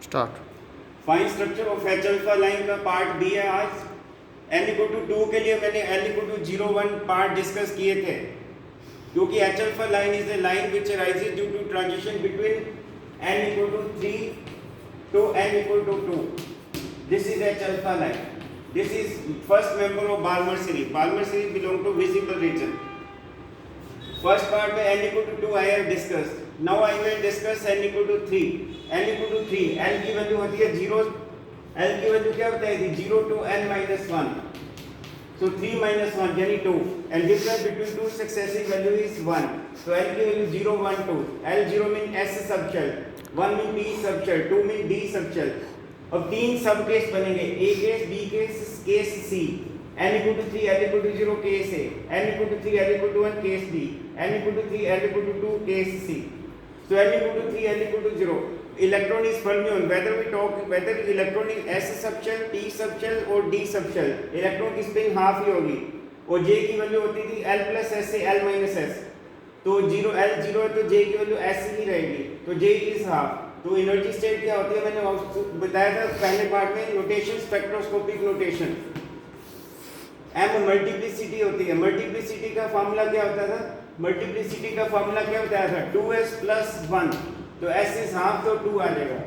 Start. Fine structure of H alpha line का part B है आज। n इक्वल टू 2 के लिए मैंने n equal to 0 1 part discuss किए थे, क्योंकि H alpha line is a line which arises due to transition between n equal to 3 to n equal to 2. This is H alpha line. This is first member of Balmer series. Balmer series belong to visible region. First part में n equal to 2 I have discussed. Now I will discuss n equal to 3. n equal to 3, l की value होती है 0. l की value क्या बताई थी? 0 to n minus 1. So 3 minus 1 यानी 2, and difference between two successive value is 1. So l की value 0 1 2. l 0 mean s subshell, 1 mean t subshell, 2 mean d subshell. अब तीन सब केस बनेंगे, a case, b case, case c. n equal to 3, l equal to 0, case a. n equal to 3, l equal to 1, case b. n equal to 3, l equal to 2, case c. So n equal to 3, l equal to 0. Electron is fermion. Whether electron is s subshell, t subshell or d subshell, electron की spin half ही होगी. और j की value होती थी l plus s से l minus s. तो 0 l 0 है तो j की वैल्यू s ही रहेगी. तो j is हाफ. तो एनर्जी स्टेट क्या होती है मैंने आपको बताया था पहले पार्ट में. Notation, spectroscopic notation. m multiplicity होती है. मल्टीप्लिसिटी का फार्मूला क्या होता था? मल्टीप्लिसिटी का फार्मूला क्या बताया था? 2s plus 1. तो s इज हाफ तो 2 आ जाएगा.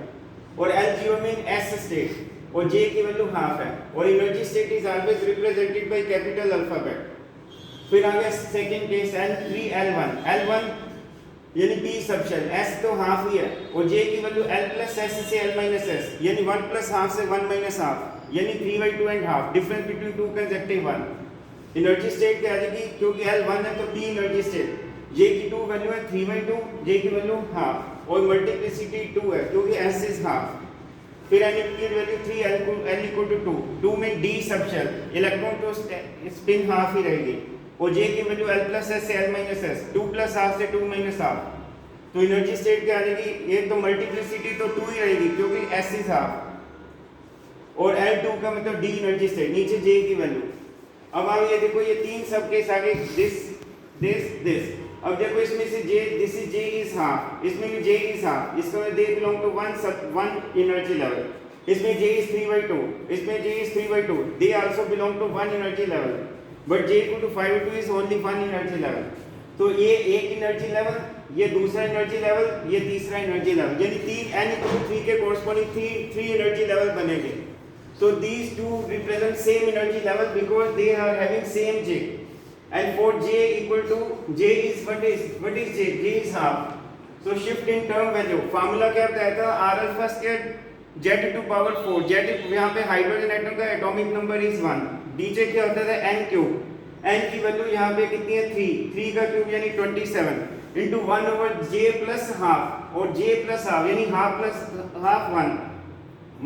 और l 0 मीन s स्टेट, और j की वैल्यू हाफ है. और energy state is always represented by capital alphabet. फिर आ गया second case n3 l1. l1 यानी p सबशेल, s तो हाफ ही है. और j की वैल्यू l plus s से l minus s, यानी 1 plus हाफ से 1 minus हाफ, यानी 3/2 and half. Difference between two consecutive 1. Energy state क्या आ जाएगी? क्योंकि l 1 है तो p एनर्जी स्टेट. j की 2 वैल्यू है 3/2, j की वैल्यू हाफ. और मल्टीप्लिसिटी 2 है क्योंकि s इज हाफ. फिर n की वैल्यू 3, l इक्वल टू 2. 2 में d सबशेल, इलेक्ट्रॉन तो स्पिन हाफ ही रहेगी. और j की वैल्यू l plus s से l minus s, 2 plus half से 2 minus हाफ. तो एनर्जी स्टेट क्या आ जाएगी? एक तो मल्टीप्लिसिटी तो 2 ही रहेगी क्योंकि s इज हाफ. और l2 का मतलब d एनर्जी स्टेट, नीचे j की वैल्यू. अब आप ये देखो, ये तीन सब केस आ गए, दिस. अब देखो इसमें से j, this is j is half, इसमें भी j इज हाफ. इसका मतलब they belong to one energy level. इसमें j इज 3/2, इसमें j is 3/2. They also belong to one energy level. But j equal to 5/2 is only one energy level. तो ये एक energy level, ये दूसरा energy level, ये तीसरा एनर्जी लेवल, यानी तीन n इक्वल टू 3 के कोरस्पोंडिंग थ्री एनर्जी लेवल बनेंगे. So these two represent same energy level because they are having same j. And for j equal to, j is what is j? J is half. So shift in term value. Formula क्या बताया था? r alpha squared z to power 4. z यहाँ पे hydrogen atom का atomic number is 1. नीचे क्या होता था? n cube. n की वैल्यू यहाँ पे कितनी है? 3. 3 का क्यूब यानी 27 into 1 over j plus half. और j plus half यानी half plus half 1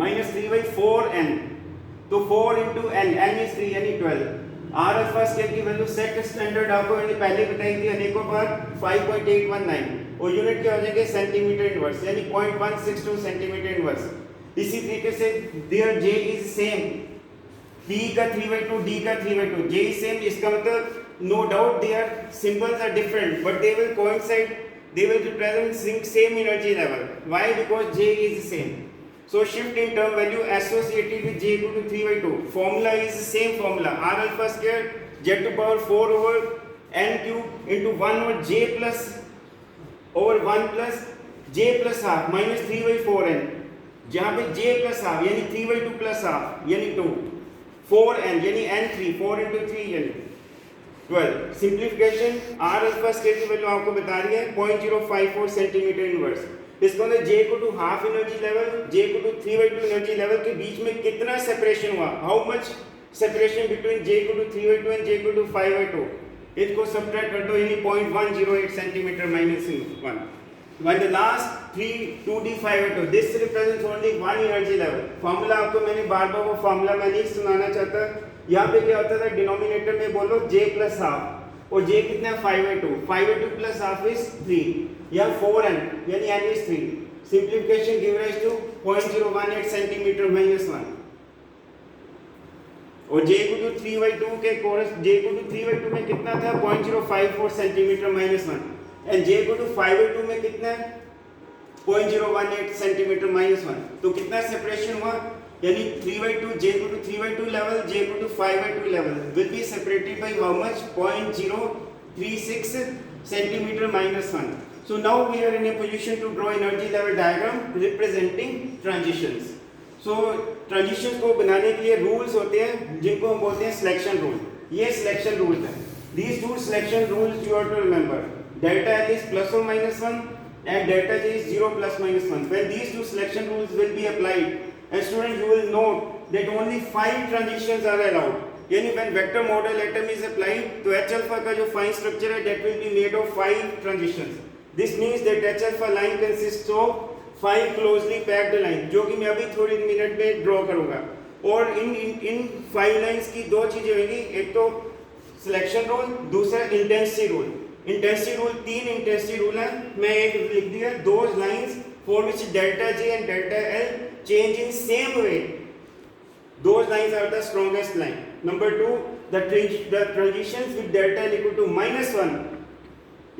minus 3/4n. तो 4 into n, n is 3 यानी 12. r alpha स्केयर की वैल्यू सेट स्टैंडर्ड आपको मैंने पहले बताई थी अनेकों बार, 5.819. और यूनिट क्या हो जाएंगे? सेंटीमीटर इनवर्स, यानी 0.162 सेंटीमीटर इनवर्स. इसी तरीके से there j is same, p का 3/2, d का 3/2. j इज सेम, इसका मतलब no doubt there symbols are different but they will coincide, they will represent same energy level. Why? Because j is same. So shift in term value associated with j equal to 3/2. Formula is the same formula. R alpha square z to power 4 over n cube into 1 over j plus over 1 plus j plus half minus 3/4n. जहाँ पे j plus half यानी 3/2 plus half यानी 2. 4n यानी n 3. 4 into 3 यानी 12. Simplification, r alpha square की value आपको बता रही है 0.054 सेंटीमीटर इनवर्स. इसको ना j को to half energy level, j को टू 3/2 एनर्जी लेवल के बीच में कितना सेपरेशन हुआ? How much separation between j को टू 3/2 एंड j को टू 5/2. इसको सब्ट्रैक्ट कर दो यानी 0.108 centimetre minus 1. When the last 3 2d 5/2, this represents only one energy level. Formula आपको मैंने बार-बार वो फार्मूला मैं नहीं सुनाना चाहता. यहाँ पे क्या होता था? डिनोमिनेटर में बोलो j प्लस हाफ, और j कितना है? 5/2. 5/2 प्लस हाफ इज 3. या 4n यानी n is 3. Simplification give rise to 0.018 centimetre minus 1. और j को टू 3/2 के कोरस, j को टू 3/2 में कितना था? 0.054 सेंटीमीटर माइनस 1. एंड j को टू 5/2 में कितना है? 0.018 सेंटीमीटर -1, तो कितना सेपरेशन हुआ, यानी 3/2 j equal to 3/2 level, j equal to 5/2 level will be separated by how much, 0.036 centimeter -1. So now we are in a position to draw energy level diagram representing transitions. So transitions को बनाने के लिए rules होते हैं जिनको हम बोलते हैं selection rule. ये selection rules है. These two selection rules you have to remember. Delta L is plus or minus 1 and delta J is 0 plus minus 1. When these two selection rules will be applied, and students you will note that only 5 transitions are allowed. यानी when vector model atom is applied, तो H alpha का जो fine structure है that will be made of 5 transitions. This means that H alpha line consists of 5 closely packed line, जो कि मैं अभी थोड़ी मिनट में ड्रॉ करूँगा. और इन 5 लाइंस की दो चीजें होंगी, एक तो सिलेक्शन रूल, दूसरा intensity rule. Intensity rule 3 intensity rule है, मैं एक लिख दिया. Those lines for which delta J and delta L change in same way, those lines are the strongest line. Number 2, the transitions with delta L equal to -1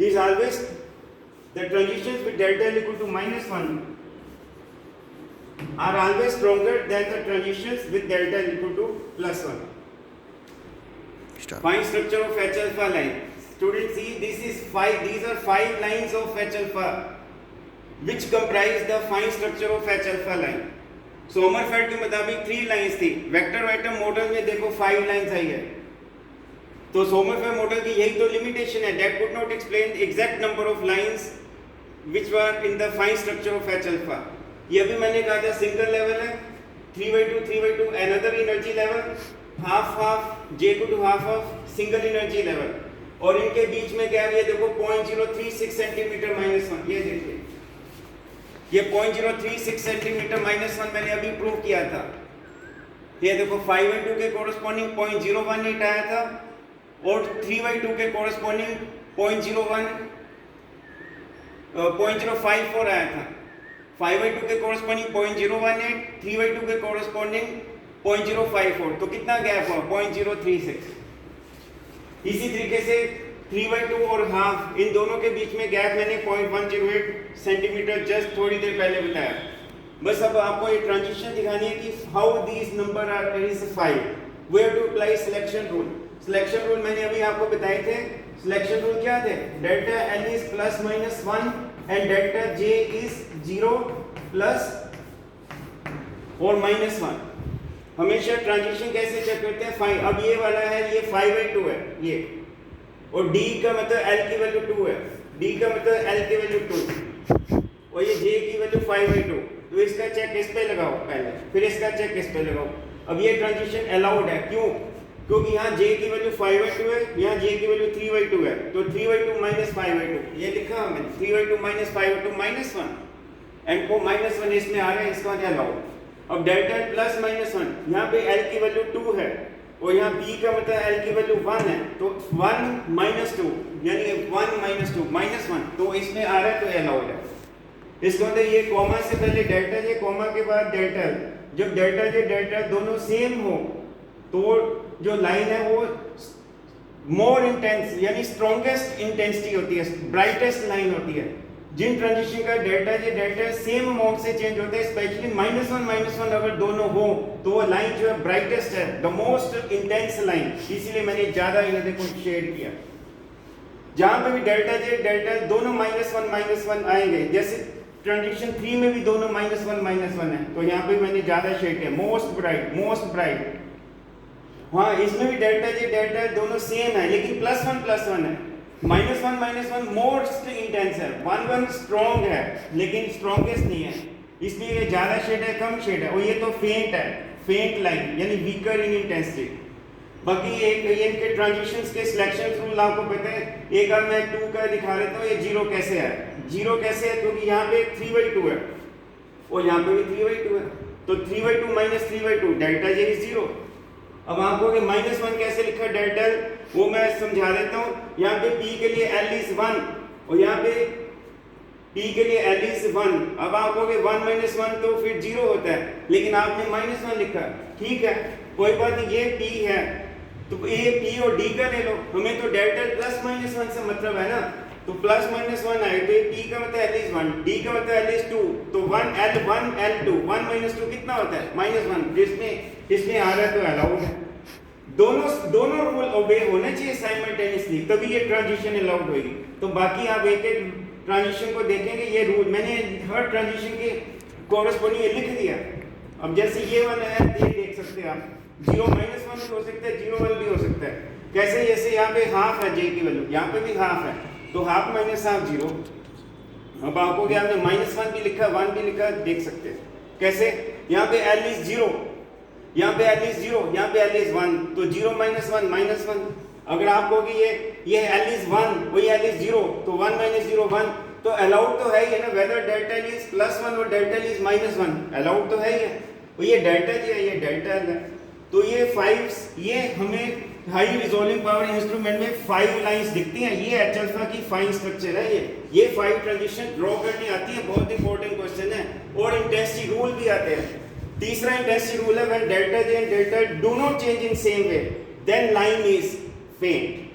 is always, the transitions with delta L equal to -1 are always stronger than the transitions with delta L equal to +1. Find structure of H alpha line. Students see, these are 5 lines of H alpha which comprise the fine structure of H alpha line. Sommerfeld के मुताबिक 3 lines थी. Vector atom model में देखो 5 lines आई है. तो Sommerfeld model की यही तो लिमिटेशन है, that could not explain exact number of lines which were in the fine structure of H alpha. ये भी मैंने कहा था सिंगल लेवल है, 3/2 another energy level, half j equal to half of single energy level. और इनके बीच में क्या है, ये देखो 0.036 सेंटीमीटर -1. ये देखिए, ये 0.036 सेंटीमीटर -1 मैंने अभी प्रूव किया था. ये देखो 5/2 के कोरस्पॉन्डिंग 0.018 आया था और 3/2 के कोरस्पॉन्डिंग 0.054 आया था. 5/2 के कोरस्पॉन्डिंग 0.018, 3/2 के कोरस्पॉन्डिंग 0.054. तो कितना गैप हुआ, 0.036. इसी तरीके से 3/2 और हाफ, इन दोनों के बीच में गैप मैंने 0.108 सेंटीमीटर जस्ट थोड़ी देर पहले बताया. बस अब आपको ये ट्रांजिशन दिखानी है कि how these number are is 5. We have to apply selection rule. Selection rule मैंने अभी आपको बताए थे. सिलेक्शन रूल क्या थे, delta L is +-1 and delta J is 0 plus और -1. हमेशा ट्रांजिशन कैसे चेक करते हैं, 5. अब ये वाला है, ये 5/2 है ये, और d का मतलब l की वैल्यू 2 है, d का मतलब l की वैल्यू 2 और ये j की वैल्यू 5/2. तो इसका चेक इस पे लगाओ पहले, फिर इसका चेक इस पे लगाओ. अब ये ट्रांजिशन अलाउड है, क्यों, क्योंकि यहाँ j की वैल्यू 5/2 है, यहाँ j की वैल्यू 3/2 है. तो 3/2 - 5/2 ये लिखा हमने, 3/2 - 5/2 -1 एंड को -1 इसमें आ रहा है, इसका क्या अलाउड. अब डेल्टा +-1, यहाँ पे l की वैल्यू 2 है और यहाँ b का मतलब l की वैल्यू 1 है, तो 1 - 2 यानी 1 - 2 -1, तो इसमें आ रहा है, तो अलाउड है. इसको मतलब ये कॉमा से पहले डेल्टा जे, कॉमा के बाद डेल्टा एल. जब डेल्टा जे डेल्टा एल दोनों सेम हो तो जो लाइन है वो मोर इंटेंस यानी स्ट्रॉन्गेस्ट इंटेंसिटी होती है, ब्राइटेस्ट लाइन होती है. जिन ट्रांजिशन का delta J delta L same amount से चेंज होता है, स्पेशली -1 अगर दोनों हो तो वो लाइन जो है ब्राइटेस्ट है, द मोस्ट इंटेंस लाइन. इसीलिए मैंने ज्यादा ये देखो शेड किया. जहां पे भी डेल्टा जे डेल्टा एल दोनों -1 आएंगे, जैसे ट्रांजिशन 3 में भी दोनों -1 है, तो यहाँ पे मैंने ज्यादा शेड किया, मोस्ट ब्राइट. हाँ, इसमें भी डेल्टा जे डेल्टा एल दोनों सेम है, लेकिन +1 है. -1 मोस्ट इंटेंस है, 1 स्ट्रॉन्ग है लेकिन स्ट्रॉन्गेस्ट नहीं है, इसलिए ये ज्यादा शेड है, कम शेड है. और ये तो फेंट है, फेंट लाइन यानी वीकर इन इंटेंसिटी. बाकी एक इनके ट्रांजिशंस के सिलेक्शन रूल आपको पता है. एक बार मैं 2 का दिखा देता हूँ, ये 0 कैसे है. 0 कैसे है, क्योंकि यहाँ पे 3/2 है और यहाँ पे भी 3/2 है, तो 3/2 - 3/2 डेल्टा जे इज 0. अब आपको -1 कैसे लिखा डेल्टा एल, वो मैं समझा देता हूँ. यहाँ पे p के लिए l इज 1 और यहाँ पे p के लिए l इज 1. अब आप कहोगे 1 - 1 तो फिर 0 होता है, लेकिन आपने -1 लिखा, ठीक है कोई बात नहीं, ये p है तो ये p और d का ले लो. हमें तो डेल्टा +-1 से मतलब है ना, तो प्लस माइनस 1 आए तो P का मतलब L इज 1, D का मतलब L इज 2, तो 1 L1 L2, 1 माइनस 2 कितना होता है -1, जिसमें आ रहा है तो अलाउड है। दोनों रूल ओबे होने चाहिए साइमल्टेनियसली, तभी ये ट्रांजिशन अलाउड होगी। तो बाकी आप एक एक ट्रांजिशन को देखेंगे, ये रूल मैंने हर ट्रांजिशन के कॉरेस्पॉन्डिंग लिख दिया। अब जैसे ये वाला है ये देख सकते हैं आप, 0 -1 भी हो सकता है, 0 1 भी हो सकता है। कैसे, जैसे यहाँ पे हाफ है j की वैल्यू, यहाँ पे भी हाफ है, तो हाफ माइनस हाफ 0। अब आपको क्या आपने -1 भी लिखा 1 भी लिखा, देख सकते हैं कैसे। यहाँ पे L इज 0, यहाँ पे L इज 0, यहाँ पे L इज 1, तो 0 -1 -1। अगर आप कहोगे ये L इज 1 वही L इज 0, तो 1 - 0 1, तो अलाउड तो है ही है ना, वेदर डेल्टा L इज +1 और डेल्टा L इज -1, अलाउड तो है ही है। तो ये डेल्टा जी है, ये डेल्टा L है। तो ये 5, ये हमें हाई रिजॉल्विंग पावर इंस्ट्रूमेंट में 5 लाइंस दिखती हैं, ये एच अल्फा की फाइन स्ट्रक्चर है। ये 5 ट्रांजिशन ड्रॉ करनी आती है, बहुत इंपॉर्टेंट क्वेश्चन है। और इंटेंसिटी रूल भी आते हैं। तीसरा इंटेंसिटी रूल है, when delta J and delta do not change in same way then line is फेंट।